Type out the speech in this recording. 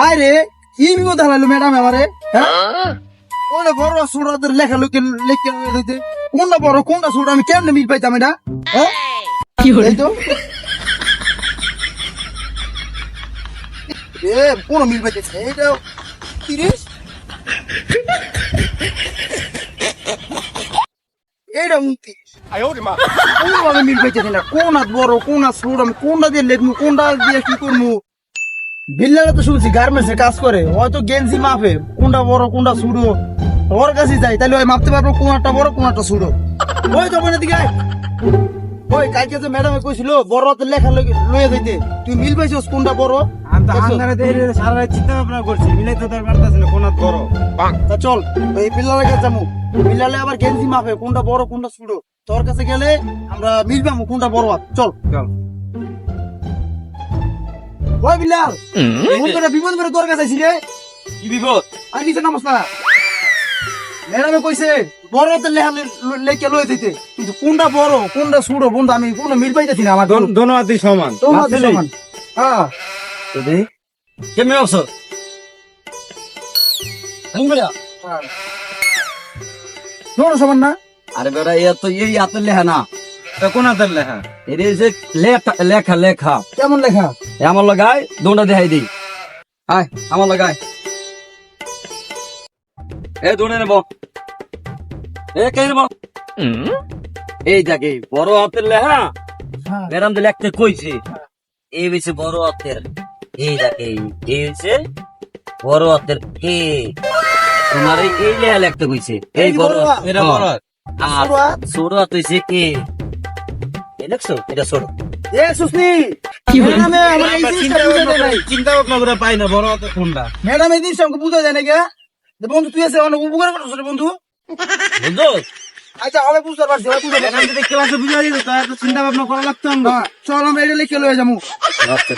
আয় রে কি বিপদ হারাইলো ম্যাডাম আমারে হ্যাঁ কোনটা বড় সুরাদের লেখা লোকে লিখে দিতে কোনটা বড় কোনটা সুর আমি কেমনে মিল পাইতাম এটা হ্যাঁ কি হলো তো এ কোন মিল পাইতেছে এটা কি রে এটা মুক্তি কোনভাবে মিল পাইতেছে না কোন হাত বড় কোন হাত সুর আমি কোনটা দিয়ে লেখমু কোনটা দিয়ে কি করবো বিল্লারা তো শুনছি গার্মেন্টসে কাজ করে হয়তো গেঞ্জি মাপে কোনটা বড় কোনটা ছোটো ওর কাছে যাই তাহলে ওই মাপতে পারবো কোনটা বড় কোনটা ছোটো ওই তো বোনের দিকে ওই কালকে যে ম্যাডামে কইছিল বড় হাতের লেখা লইয়া যাইতে তুই মিল পাইছিস কোনটা বড় আমি তো হাঙ্গারে দিয়ে সারা রাত চিন্তা ভাবনা করছি মিলাইতে তো পারতাছি না কোন হাত বড়। তা চল ওই বিল্লারের কাছে যাবো বিল্লালে আবার গেঞ্জি মাপে কোনটা বড় কোনটা ছোটো তোর কাছে গেলে আমরা মিল পাবো কোনটা বড় হাত চল চল। ওই বিল্লাল বিপদ করে তোর কাছে আইছি রে কি বিপদ? আর নিচে নামস না ম্যাডামে কইছে বড় হাতের লেখা লয়ে দিতে কিন্তু কোনটা বড় কোনটা ছোট বন্ধু আমি কোনো মিল পাইতেছি না আমার দোনো হাতই সমান। তোর হাতে সমান হ্যাঁ কেমন আছো? তোর সমান না আরে বেটা এ তো এই হাতের লেখা না, তা কোন হাতের লেখা? এর এই যে লেখা লেখা কেমন লেখা এ আমার লাগায় দোনটা দেখাই দিই। আয় আমার লাগায় এ দোনে নেব এ কে নেব এই দেখে বড় হাতের লেখা হ্যাঁ ম্যাডাম তো লিখতে কইছে এই হইছে বড় হাতের এই দেখে এই হইছে বড় হাতের কে তোমার এই লেখা লিখতে কইছে এই বড় হাত, এটা বড় হাত। আর ছোট হাত? ছোট হাত হইছে কে এই দেখছো এটা ছোট এ সুস্নি ম্যাডামে আমার এই জিনিসটা বুঝাই দেয় নাই চিন্তা ভাবনা করে পাই না বড় হাতের কোনটা। ম্যাডাম এই জিনিসটা আমাকে বুঝাই দেয় না কে যে বন্ধু তুই আছে অনেক উপকার করছিস রে বন্ধু বুঝছো আচ্ছা আমি বুঝতে পারছি আমি বুঝতে এখন পারছি যদি ক্লাসে বুঝাই দিত তাহলে তো চিন্তা ভাবনা করা লাগতো না। চল আমরা এটা লিখে লয়ে যাবো আচ্ছা